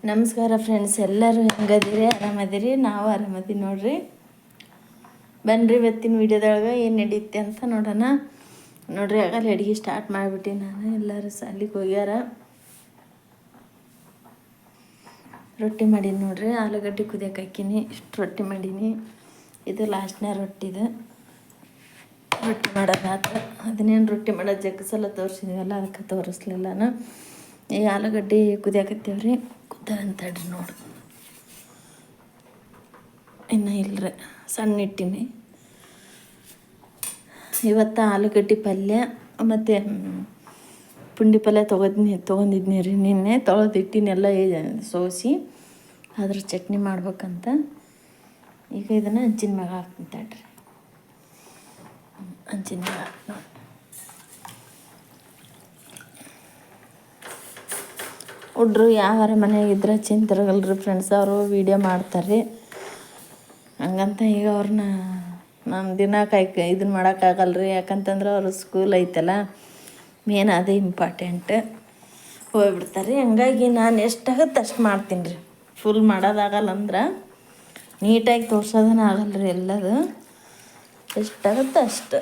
ನಮಸ್ಕಾರ ಫ್ರೆಂಡ್ಸ್, ಎಲ್ಲರೂ ಹೆಂಗದಿರಿ? ಆರಾಮದಿರಿ? ನಾವು ಆರಾಮದೀವಿ ನೋಡ್ರಿ. ಬನ್ರಿ ಇವತ್ತಿನ ವಿಡಿಯೋದೊಳಗೆ ಏನು ನಡೀತೆ ಅಂತ ನೋಡೋಣ. ನೋಡ್ರಿ, ಆಗಲ್ಲ ಅಡುಗೆ ಸ್ಟಾರ್ಟ್ ಮಾಡಿಬಿಟ್ಟು ನಾನು. ಎಲ್ಲರೂ ಸಾಲಿಗೆ ಹೋಗ್ಯಾರ. ರೊಟ್ಟಿ ಮಾಡೀನಿ ನೋಡ್ರಿ, ಆಲೂಗಡ್ಡೆ ಕುದಿಯಕ್ಕೆ ಹಾಕೀನಿ. ಇಷ್ಟು ರೊಟ್ಟಿ ಮಾಡೀನಿ. ಇದು ಲಾಸ್ಟ್ನೇ ರೊಟ್ಟಿದು. ರೊಟ್ಟಿ ಮಾಡೋದು ಆತ. ಅದನ್ನೇನು ರೊಟ್ಟಿ ಮಾಡೋದು ಜಗ್ಗಿಸಲ ತೋರಿಸಿದ್ವಲ್ಲ, ಅದಕ್ಕೆ ತೋರಿಸ್ಲಿಲ್ಲ ನಾನು. ಈ ಆಲೂಗಡ್ಡೆ ಕುದಿಯಾಕತ್ತೀವ್ರಿ. ಕುದ್ದಂತಡ್ರಿ ನೋಡು. ಇನ್ನು ಇಲ್ಲರಿ, ಸಣ್ಣ ಇಟ್ಟೀನಿ. ಇವತ್ತು ಆಲೂಗಡ್ಡೆ ಪಲ್ಯ ಮತ್ತು ಪುಂಡಿ ಪಲ್ಯ ತೊಗೊಂಡಿದ್ನಿ ರೀ. ನಿನ್ನೆ ತೊಳೆದಿಟ್ಟಿನೆಲ್ಲ ಸೋಸಿ ಅದ್ರ ಚಟ್ನಿ ಮಾಡ್ಬೇಕಂತ. ಈಗ ಇದನ್ನು ಹಂಚಿನ ಮ್ಯಾಗ ಹಾಕ್ತೀನಿ ತಡ್ರಿ. ಹಂಚಿನ ಮ್ಯಾಗ ಹಾಕ್ತೀನಿ. ಹುಡ್ರು ಯಾವಾರ ಮನೆಯಾಗಿದ್ರೆ ಚಿಂತಿರಗಲ್ರಿ ಫ್ರೆಂಡ್ಸ್, ಅವರು ವೀಡಿಯೋ ಮಾಡ್ತಾರೆ. ಹಂಗಂತ ಈಗ ಅವ್ರನ್ನ ನಾನು ದಿನ ಇದನ್ನು ಮಾಡೋಕ್ಕಾಗಲ್ರಿ. ಯಾಕಂತಂದ್ರೆ ಅವ್ರ ಸ್ಕೂಲ್ ಐತಲ್ಲ, ಮೇನ್ ಅದೇ ಇಂಪಾರ್ಟೆಂಟ್. ಹೋಗ್ಬಿಡ್ತಾರೆ. ಹಂಗಾಗಿ ನಾನು ಎಷ್ಟಾಗುತ್ತೆ ಅಷ್ಟು ಮಾಡ್ತೀನಿ ರೀ. ಫುಲ್ ಮಾಡೋದಾಗಲ್ಲ ಅಂದ್ರೆ ನೀಟಾಗಿ ತೋರ್ಸೋದನ್ನ ಆಗಲ್ರಿ. ಎಲ್ಲದು ಎಷ್ಟಾಗುತ್ತೆ ಅಷ್ಟು.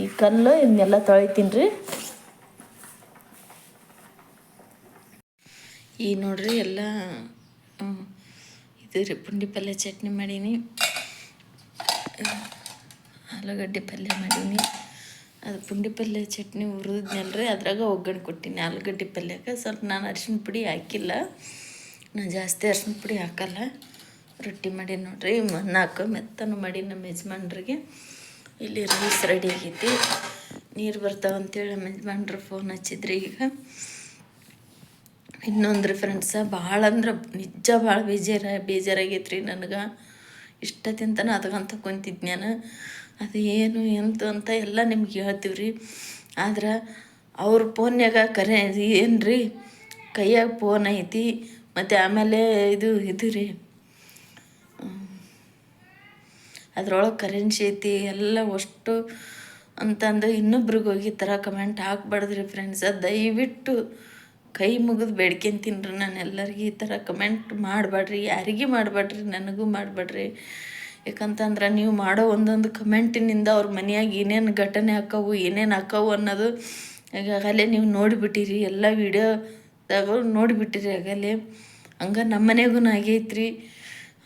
ಈ ಕಲ್ಲು ಇದನ್ನೆಲ್ಲ ತೊಳಿತೀನಿ ರೀ. ಈ ನೋಡ್ರಿ ಎಲ್ಲ ಇದು ರೀ, ಪುಂಡಿ ಪಲ್ಯ ಚಟ್ನಿ ಮಾಡೀನಿ, ಆಲೂಗಡ್ಡೆ ಪಲ್ಯ ಮಾಡೀನಿ. ಅದು ಪುಂಡಿ ಪಲ್ಯ ಚಟ್ನಿ ಹುರಿದ್ನಲ್ರಿ, ಅದ್ರಾಗ ಒಗ್ಗರಣೆ ಕೊಟ್ಟೀನಿ. ಆಲೂಗಡ್ಡೆ ಪಲ್ಯಕ್ಕೆ ಸ್ವಲ್ಪ ನಾನು ಅರಿಶಿನ ಪುಡಿ ಹಾಕಿಲ್ಲ. ನಾನು ಜಾಸ್ತಿ ಅರಿಶಿನ ಪುಡಿ ಹಾಕಲ್ಲ. ರೊಟ್ಟಿ ಮಾಡೀನಿ ನೋಡ್ರಿ, ನಾಲ್ಕು ಮೆತ್ತನು ಮಾಡಿ ನಮ್ಮ ಯಜಮಾನ್ರಿಗೆ. ಇಲ್ಲಿ ರೈಸ್ ರೆಡಿ ಆಗೈತಿ. ನೀರು ಬರ್ತಾವಂತೇಳಿ ನಮ್ಮ ಯಜಮಾನ್ರು ಫೋನ್ ಹಚ್ಚಿದ್ರಿ. ಈಗ ಇನ್ನೊಂದು ರೀ ಫ್ರೆಂಡ್ಸ, ಭಾಳ ಅಂದ್ರೆ ನಿಜ ಭಾಳ ಬೇಜಾರಾಗೈತೆ ರೀ ನನಗೆ. ಇಷ್ಟತಿಂತನ ಅದಕ್ಕಂತ ಕುಂತಿದ್ದು ನಾನು. ಅದು ಏನು ಎಂತು ಅಂತ ಎಲ್ಲ ನಿಮ್ಗೆ ಹೇಳ್ತೀವಿ ರೀ. ಆದ್ರೆ ಅವ್ರ ಫೋನ್ಯಾಗ ಕರೆ ಏನು ರೀ, ಕೈಯಾಗ ಫೋನ್ ಐತಿ. ಮತ್ತು ಆಮೇಲೆ ಇದು ರೀ, ಅದ್ರೊಳಗೆ ಕರೆನ್ಸಿ ಐತಿ ಎಲ್ಲ ಅಷ್ಟು ಅಂತಂದು ಇನ್ನೊಬ್ರಿಗೆ ಹೋಗಿ ಈ ಥರ ಕಮೆಂಟ್ ಹಾಕ್ಬಾರ್ದ್ರಿ ಫ್ರೆಂಡ್ಸ. ದಯವಿಟ್ಟು ಕೈ ಮುಗಿದು ಬೇಡ್ಕೊಂತೀನಿ ರೀ ನಾನು ಎಲ್ಲರಿಗೆ. ಈ ಥರ ಕಮೆಂಟ್ ಮಾಡಬೇಡ್ರಿ, ಯಾರಿಗೂ ಮಾಡಬೇಡ್ರಿ, ನನಗೂ ಮಾಡಬೇಡ್ರಿ. ಯಾಕಂತಂದ್ರೆ ನೀವು ಮಾಡೋ ಒಂದೊಂದು ಕಮೆಂಟಿನಿಂದ ಅವ್ರ ಮನೆಯಾಗ ಏನೇನು ಘಟನೆ ಆಕ್ಕವು, ಏನೇನು ಆಕ್ಕವು ಅನ್ನೋದು ಈಗಾಗಲೇ ನೀವು ನೋಡಿಬಿಟ್ಟಿರಿ. ಎಲ್ಲ ವೀಡಿಯೋದಾಗ ನೋಡಿಬಿಟ್ಟಿರಿ ಆಗಲೇ. ಹಂಗೆ ನಮ್ಮ ಮನೆಗೂ ಆಗೈತ್ರಿ.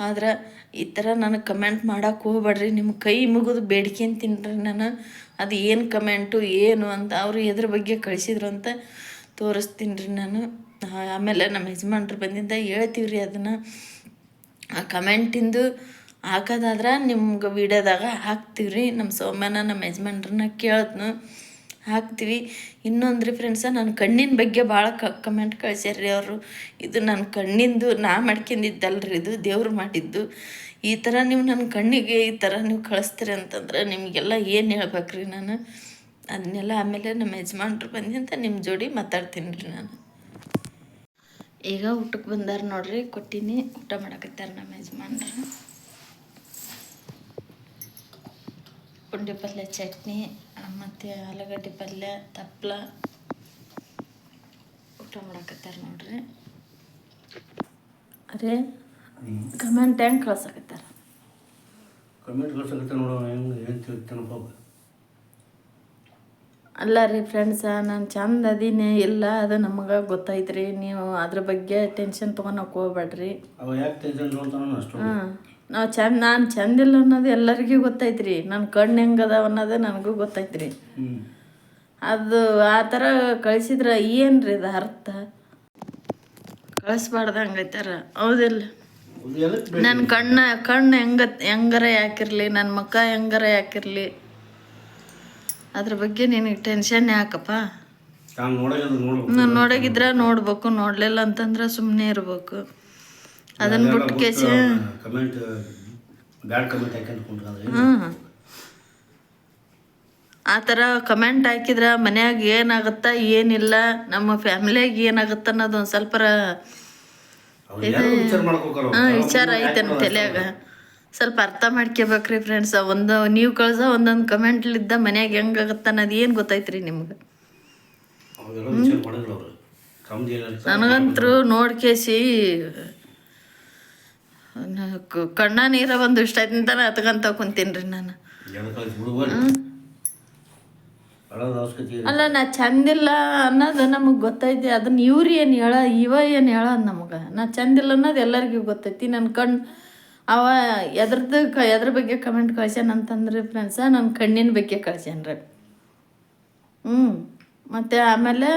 ಆದ್ರೆ ಈ ಥರ ನನಗೆ ಕಮೆಂಟ್ ಮಾಡೋಕೆ ಹೋಗ್ಬೇಡ್ರಿ. ನಿಮ್ಮ ಕೈ ಮುಗಿದು ಬೇಡ್ಕೊಂತೀನಿ ರೀ ನಾನು. ಅದು ಏನು ಕಮೆಂಟು ಏನು ಅಂತ ಅವರು ಎದ್ರ ಬಗ್ಗೆ ಕಳಿಸಿದ್ರು ಅಂತ ತೋರಿಸ್ತೀನಿ ರೀ ನಾನು. ಆಮೇಲೆ ನಮ್ಮ ಯಜಮಾನ್ರು ಬಂದಿಂದ ಹೇಳ್ತೀವಿ ರೀ ಅದನ್ನು. ಆ ಕಮೆಂಟಿಂದು ಹಾಕೋದಾದ್ರೆ ನಿಮ್ಗೆ ವೀಡಿಯೋದಾಗ ಹಾಕ್ತೀವಿ ರೀ. ನಮ್ಮ ಸೌಮ್ಯನ ನಮ್ಮ ಯಜಮಾನ್ರನ್ನ ಕೇಳಿದ್ನು, ಹಾಕ್ತೀವಿ. ಇನ್ನೊಂದು ರೀ ಫ್ರೆಂಡ್ಸ, ನನ್ನ ಕಣ್ಣಿನ ಬಗ್ಗೆ ಭಾಳ ಕಮೆಂಟ್ ಕಳಿಸ್ಯಾರ್ರಿ ಅವರು. ಇದು ನನ್ನ ಕಣ್ಣಿಂದು ನಾ ಮಾಡ್ಕೊಂಡಿದ್ದಲ್ರಿ, ಇದು ದೇವ್ರು ಮಾಡಿದ್ದು. ಈ ಥರ ನೀವು ನನ್ನ ಕಣ್ಣಿಗೆ ಈ ಥರ ನೀವು ಕಳಿಸ್ತೀರಿ ಅಂತಂದ್ರೆ ನಿಮಗೆಲ್ಲ ಏನು ಹೇಳ್ಬೇಕ್ರಿ ನಾನು. ಅದನ್ನೆಲ್ಲ ಆಮೇಲೆ ನಮ್ಮ ಯಜಮಾನ್ರು ಬಂದಿಂತ ನಿಮ್ಮ ಜೋಡಿ ಮಾತಾಡ್ತೀನಿ ರೀ ನಾನು. ಈಗ ಊಟಕ್ಕೆ ಬಂದಾರ ನೋಡ್ರಿ, ಕೊಟ್ಟೀನಿ. ಊಟ ಮಾಡಕತ್ತಾರೆ ನಮ್ಮ ಯಜಮಾನ್ರು. ಪುಂಡಿ ಪಲ್ಯ ಚಟ್ನಿ ಮತ್ತು ಆಲೂಗಡ್ಡೆ ಪಲ್ಯ ತಪ್ಪಲ ಊಟ ಮಾಡಕತ್ತಾರೆ ನೋಡ್ರಿ. ಅರೇ ಕಮೆಂಟ್ ಹೆಂಗೆ ಕಳ್ಸಕತ್ತಾರ? ಕಮೆಂಟ್ ಕಳ್ಸಕತ್ತಾರ ನೋಡೋ, ಹೆಂಗೆ ಏನು ತಿಳ್ತಾನಪ್ಪ. ಅಲ್ಲ ರೀ ಫ್ರೆಂಡ್ಸ, ನಾನು ಚಂದ ಅದೀನಿ ಇಲ್ಲ ಅದು ನಮಗೆ ಗೊತ್ತೈತ್ರಿ. ನೀವು ಅದ್ರ ಬಗ್ಗೆ ಟೆನ್ಷನ್ ತೊಗೊಳಕ್ಕೆ ಹೋಗ್ಬೇಡ್ರಿ. ಅವ ಯಾಕೆ ಟೆನ್ಷನ್ ತೊಗೊತಾನ ಅಷ್ಟು? ನಾನು ಚಂದಿಲ್ಲ ಅನ್ನೋದು ಎಲ್ಲರಿಗೂ ಗೊತ್ತೈತ್ರಿ. ನನ್ನ ಕಣ್ಣು ಹೆಂಗದ ಅನ್ನೋದು ನನಗೂ ಗೊತ್ತೈತ್ರಿ. ಅದು ಆ ಥರ ಕಳಿಸಿದ್ರೆ ಏನು ರೀ ಅದು ಅರ್ಥ? ಕಳಿಸ್ಬಾರ್ದು ಹಂಗೈತಾರ, ಹೌದಿಲ್ಲ? ನನ್ನ ಕಣ್ಣು ಹೆಂಗಾರ ಯಾಕಿರಲಿ, ನನ್ನ ಮುಖ ಹೆಂಗಾರ ಯಾಕಿರಲಿ, ಅದ್ರ ಬಗ್ಗೆ ನಿನಗೆ ಟೆನ್ಷನ್ ಯಾಕಪ್ಪ? ನಾನು ನೋಡೋಗಿದ್ರೆ ನೋಡ್ಬೇಕು, ನೋಡಲಿಲ್ಲ ಅಂತಂದ್ರೆ ಸುಮ್ಮನೆ ಇರ್ಬೇಕು. ಅದನ್ನು ಬಿಟ್ಟು ಕೇಸಿ ಆ ಥರ ಕಮೆಂಟ್ ಹಾಕಿದ್ರೆ ಮನ್ಯಾಗ ಏನಾಗುತ್ತಾ ಏನಿಲ್ಲ, ನಮ್ಮ ಫ್ಯಾಮಿಲಿಯಾಗ ಏನಾಗುತ್ತೆ ಅನ್ನೋದು ಒಂದು ಸ್ವಲ್ಪ ವಿಚಾರ ಐತೆ ನಮ್ಮ ತಲೆಯಾಗ. ಸ್ವಲ್ಪ ಅರ್ಥ ಮಾಡ್ಕೋಬೇಕ್ರಿ ಫ್ರೆಂಡ್ಸ. ನೀವು ಕಳ್ಸೋ ಒಂದೊಂದು ಕಮೆಂಟ್ಲಿದ್ದ ಮನ್ಯಾಗ ಹೆಂಗಾಗತ್ತೆ ಅನ್ನೋದು ಏನು ಗೊತ್ತೈತ್ರಿ ನಿಮ್ಗೆ? ತಮ್ದು ಏನಿಲ್ಲ ನನಗಂತರೂ ನೋಡ್ಕೇಸಿ ಕಣ್ಣ ನೀರ ಒಂದು ಇಷ್ಟ ಆಯ್ತಿಂತಾನೆ ಹತ್ಕಂತ ಕುಂತೀನಿ ರೀ ನಾನು. ಜನ ಕಳಿಸಿ ಬಿಡುವಲ್ಲ ಅಳೋದು ಅವಶ್ಯಕತೆ ಇಲ್ಲ. ಅಲ್ಲ ನಾ ಚಂದಿಲ್ಲ ಅನ್ನೋದು ನಮಗೆ ಗೊತ್ತೈತಿ. ಅದನ್ನ ಇವ್ರು ಏನು ಇವ ಏನು ಹೇಳೋದು ನಮಗೆ. ನಾ ಚಂದಿಲ್ಲ ಅನ್ನೋದು ಎಲ್ಲರಿಗೂ ಗೊತ್ತೈತಿ. ನನ್ನ ಕಣ್ಣು ಅವ ಎದ್ರ ಬಗ್ಗೆ ಕಮೆಂಟ್ ಕಳ್ಸ್ಯಾನ ಅಂತಂದ್ರೆ ಫ್ರೆಂಡ್ಸ, ನನ್ನ ಕಣ್ಣಿನ ಬಗ್ಗೆ ಕಳ್ಸ್ಯಾನ್ರಿ. ಮತ್ತು ಆಮೇಲೆ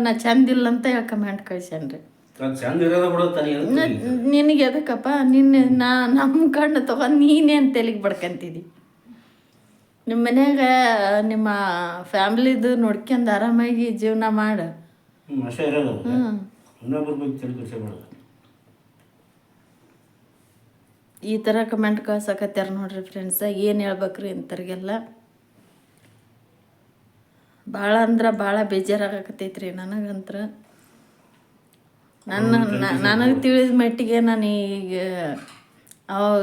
ನಾ ಚಂದಿಲ್ಲ ಅಂತ ಹೇಳಿ ಕಮೆಂಟ್ ಕಳ್ಸ್ಯಾನ್ರಿ. ಅದು ಚಂದ ಇರೋದ ಬಿಡೋದು ತನಗೆ ನಿನಗೆ ಎದಕ್ಕಪ್ಪ ನಮ್ಮ ಕಣ್ಣು ತೊಗೊಂಡು ನೀನೇನು ತೆಲಿಗೆ ಬಡ್ಕಂತಿದ್ದಿ. ನಿಮ್ಮ ಮನ್ಯಾಗ ನಿಮ್ಮ ಫ್ಯಾಮ್ಲಿದು ನೋಡ್ಕೊಂಡು ಆರಾಮಾಗಿ ಜೀವನ ಮಾಡು. ಅಷ್ಟೇ ಇರೋದು. ಇನ್ನೊಬ್ಬರ ಬಗ್ಗೆ ತಲೆ ಕೆಡಿಸ್ಕೋಬಾರ್ದು. ಈ ಥರ ಕಮೆಂಟ್ ಕಳ್ಸಕತ್ಯಾರ ನೋಡ್ರಿ ಫ್ರೆಂಡ್ಸ. ಏನು ಹೇಳ್ಬೇಕ್ರಿ ಇಂಥವ್ರಿಗೆಲ್ಲ. ಭಾಳ ಅಂದ್ರೆ ಭಾಳ ಬೇಜಾರಾಗಕತ್ತೈತ್ರಿ ನನಗಂತ್ರ. ನನಗೆ ತಿಳಿದ ಮಟ್ಟಿಗೆ ನಾನು ಈಗ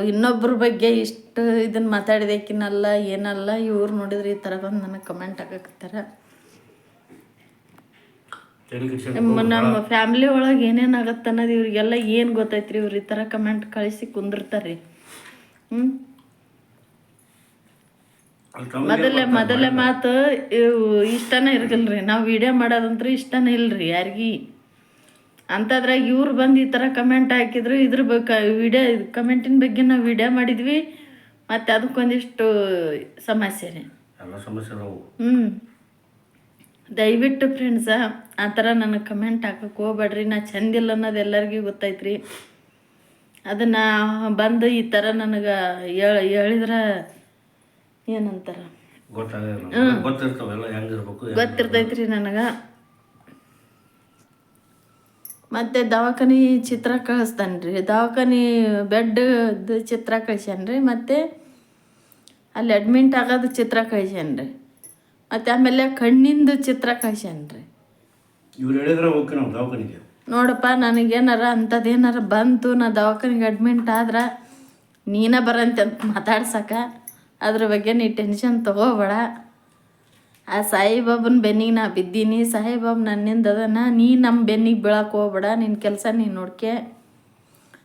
ಇನ್ನೊಬ್ಬರ ಬಗ್ಗೆ ಇಷ್ಟು ಇದನ್ನು ಮಾತಾಡಿದಕ್ಕಿನಲ್ಲ ಏನಲ್ಲ. ಇವ್ರು ನೋಡಿದ್ರೆ ಈ ಥರ ಬಂದು ನನಗೆ ಕಮೆಂಟ್ ಹಾಕಕತ್ತಾರ. ನಮ್ಮ ಫ್ಯಾಮ್ಲಿ ಒಳಗೆ ಏನೇನು ಆಗತ್ತೆ ಅನ್ನೋದು ಇವ್ರಿಗೆಲ್ಲ ಏನು ಗೊತ್ತೈತ್ರಿ. ಇವ್ರು ಈ ಥರ ಕಮೆಂಟ್ ಕಳಿಸಿ ಕುಂದಿರ್ತಾರೆ. ಮೊದಲೇ ಮಾತು ಇಷ್ಟನೇ ಇರಗಲ್ರಿ. ನಾವು ವಿಡಿಯೋ ಮಾಡೋದಂದ್ರೆ ಇಷ್ಟನೇ ಇಲ್ರಿ ಯಾರಿಗಿ. ಅಂಥದ್ರಾಗ ಇವ್ರು ಬಂದು ಈ ಥರ ಕಮೆಂಟ್ ಹಾಕಿದ್ರು. ಇದ್ರ ವಿಡಿಯೋ ಕಮೆಂಟಿನ ಬಗ್ಗೆ ನಾವು ವಿಡಿಯೋ ಮಾಡಿದ್ವಿ. ಮತ್ತು ಅದಕ್ಕೊಂದಿಷ್ಟು ಸಮಸ್ಯೆ ರೀ. ದಯವಿಟ್ಟು ಫ್ರೆಂಡ್ಸ ಆ ಥರ ನನಗೆ ಕಮೆಂಟ್ ಹಾಕಕ್ಕೆ ಹೋಗ್ಬೇಡ್ರಿ. ನಾ ಚಂದಿಲ್ಲ ಅನ್ನೋದು ಎಲ್ಲರಿಗೂ ಗೊತ್ತೈತ್ರಿ. ಅದನ್ನು ಬಂದು ಈ ಥರ ನನಗೆ ಹೇಳಿದ್ರೆ ಏನಂತಾರ ಗೊತ್ತಿರ್ತೈತ್ರಿ ನನಗೆ. ಮತ್ತು ದವಾಖಾನೆ ಚಿತ್ರ ಕಳಿಸ್ತಾನೆ ರೀ. ದವಾಖಾನೆ ಬೆಡ್ದು ಚಿತ್ರ ಕಳ್ಸ್ಯಾನ್ರಿ. ಮತ್ತು ಅಲ್ಲಿ ಅಡ್ಮಿಂಟ್ ಆಗೋದು ಚಿತ್ರ ಕಳ್ಸ್ಯಾನ್ರಿ. ಮತ್ತು ಆಮೇಲೆ ಕಣ್ಣಿಂದು ಚಿತ್ರ ಕಳ್ಸ್ಯಾನ್ರಿ. ನೋಡಪ್ಪ, ನನಗೇನಾರ ಅಂಥದ್ದೇನಾರ ಬಂತು, ನಾ ದವಾಖಾನೆಗೆ ಅಡ್ಮಿಂಟ್ ಆದ್ರೆ ನೀನೇ ಬರಂತೆ ಅಂತ ಮಾತಾಡ್ಸಕ. ಅದ್ರ ಬಗ್ಗೆ ನೀ ಟೆನ್ಷನ್ ತೊಗೋಬೇಡ. ಆ ಸಾಯಿಬಾಬನ ಬೆನ್ನಿಗೆ ನಾ ಬಿದ್ದೀನಿ. ಸಾಯಿಬಾಬ ನನ್ನಿಂದ ಅದನ. ನೀ ನಮ್ಮ ಬೆನ್ನಿಗೆ ಬೀಳಕ್ಕೆ ಹೋಗ್ಬೇಡ. ನಿನ್ನ ಕೆಲಸ ನೀನು ನೋಡ್ಕೆ.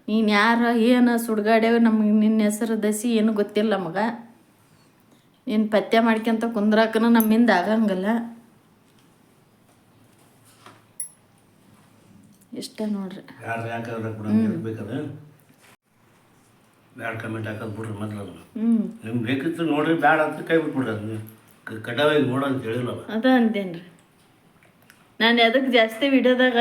ನೀನು ಯಾರು ಏನು ಸುಡ್ಗಾಡ್ಯಾವ ನಮಗೆ ನಿನ್ನ ಹೆಸರು ದಸಿ ಏನು ಗೊತ್ತಿಲ್ಲ ನಮಗೆ. ನೀನು ಪಥ್ಯ ಮಾಡ್ಕೊಂತ ಕುಂದ್ರಾಕನ ನಮ್ಮಿಂದ ಆಗಂಗಿಲ್ಲ. ಇಷ್ಟ ನೋಡ್ರಿ. ಬ್ಯಾಡ ಕಮೆಂಟ್ ಹಾಕೋದು ಬಿಡ್ರಿ ಮೊದಲು. ನಿಮ್ಗೆ ಬೇಕಿತ್ತು ನೋಡ್ರಿ, ಬ್ಯಾಡ ಅಂತ ಕೈ ಬಿಟ್ಬಿಡ್ರಿ. ಅದನ್ನ ಕಟಾವಾಗಿ ನೋಡೋ ಅಂತ ಹೇಳಿಲ್ಲ. ಅದ ಅಂತೇನ್ರಿ. ನಾನು ಅದಕ್ಕೆ ಜಾಸ್ತಿ ವಿಡಿಯೋದಾಗ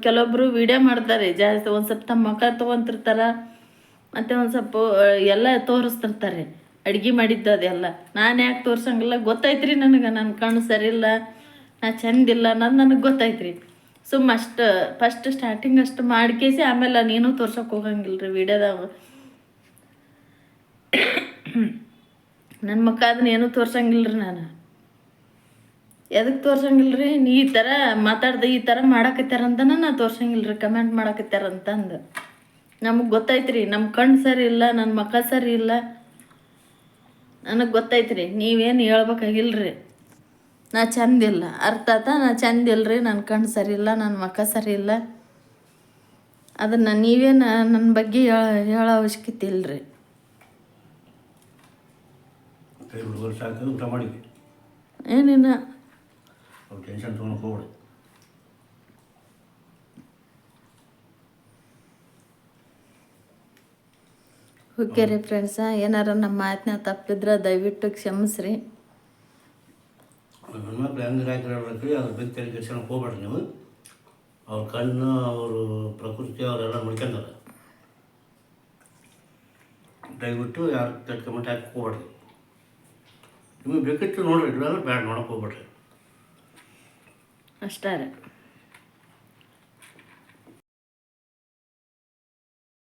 ಕೆಲವೊಬ್ಬರು ವಿಡಿಯೋ ಮಾಡ್ತಾರೆ ಜಾಸ್ತಿ. ಒಂದು ಸ್ವಲ್ಪ ತಮ್ಮ ಮುಖ ತೊಗೊಂತಿರ್ತಾರೆ. ಮತ್ತು ಒಂದು ಸ್ವಲ್ಪ ಎಲ್ಲ ತೋರಿಸ್ತಿರ್ತಾರೆ ಅಡುಗೆ ಮಾಡಿದ್ದು ಅದೆಲ್ಲ. ನಾನು ಯಾಕೆ ತೋರ್ಸಂಗಿಲ್ಲ ಗೊತ್ತೈತ್ರಿ ನನಗೆ. ನನ್ನ ಕಣ್ಣು ಸರಿಯಿಲ್ಲ, ನಾ ಚಂದಿಲ್ಲ ಅನ್ನೋದು ನನಗೆ ಗೊತ್ತೈತ್ರಿ. ಅಷ್ಟು ಫಸ್ಟ್ ಸ್ಟಾರ್ಟಿಂಗ್ ಅಷ್ಟು ಮಾಡ್ಕೇಸಿ ಆಮೇಲೆ ನೀನು ತೋರ್ಸೋಕೆ ಹೋಗಂಗಿಲ್ಲ ರೀ ವಿಡಿಯೋದಾಗ. ನನ್ನ ಮುಖ ಅದನ್ನ ಏನೂ ತೋರ್ಸಂಗಿಲ್ಲ ರೀ. ನಾನು ಎದಕ್ಕೆ ತೋರ್ಸಂಗಿಲ್ಲ ರೀ? ನೀ ಈ ಥರ ಮಾತಾಡ್ದೆ ಈ ಥರ ಮಾಡಕತ್ತಾರಂತನ ನಾ ತೋರ್ಸಂಗಿಲ್ಲ ರೀ. ಕಮೆಂಟ್ ಮಾಡಕತ್ತಾರಂತಂದು ನಮಗೆ ಗೊತ್ತೈತ್ರಿ. ನಮ್ಮ ಕಣ್ಣು ಸರಿ ಇಲ್ಲ, ನನ್ನ ಮುಖ ಸರಿ ಇಲ್ಲ, ನನಗೆ ಗೊತ್ತೈತ್ರಿ. ನೀವೇನು ಹೇಳ್ಬೇಕಾಗಿಲ್ಲ ರೀ. ನಾ ಚಂದಿಲ್ಲ, ಅರ್ಥ ಆತ? ನಾ ಚಂದಿಲ್ಲ ರೀ. ನನ್ನ ಕಣ್ಣು ಸರಿ ಇಲ್ಲ, ನನ್ನ ಮುಖ ಸರಿ ಇಲ್ಲ. ಅದನ್ನು ನೀವೇನು ನನ್ನ ಬಗ್ಗೆ ಹೇಳೋ ಅವಶ್ಯಕತೆ ಇಲ್ಲ ರೀ. ಊಟ ಮಾಡಿ ಏನಿನ್ನ ಟೆನ್ಷನ್ ತೊಗೊಂಡು ಹೋಗ್ಬಿಡಿ. ಓಕೆ ರೀ ಫ್ರೆಂಡ್ಸ, ಏನಾರ ನಮ್ಮ ಮಾತನ್ನ ತಪ್ಪಿದ್ರೆ ದಯವಿಟ್ಟು ಕ್ಷಮಿಸ್ರಿ. ಹೆಣ್ಮಕ್ಳು ಹೆಂಗೆ ಹಾಕಿರೋದ್ರಿ ಅದ್ರ ಬಗ್ಗೆ ತಲೆ ಕೆಡ್ಸೋಕೆ ಹೋಗ್ಬೇಡ್ರಿ ನೀವು. ಅವ್ರ ಕಣ್ಣು, ಅವರು ಪ್ರಕೃತಿ ಅವರೆಲ್ಲ ನೋಡ್ಕೊಂಡಾರೆ. ದಯವಿಟ್ಟು ಯಾರು ಕೆಟ್ಟ ಕಮೆಂಟ್ ಹಾಕಿ ಹೋಗ್ಬೇಡ್ರಿ. ನಿಮಗೆ ಬೇಕಿತ್ತು ನೋಡ್ರಿ, ಇಲ್ಲಾಂದ್ರೆ ಬ್ಯಾಡ ನೋಡೋಕೆ ಹೋಗ್ಬೇಡ್ರಿ ಅಷ್ಟೇ ರೀ.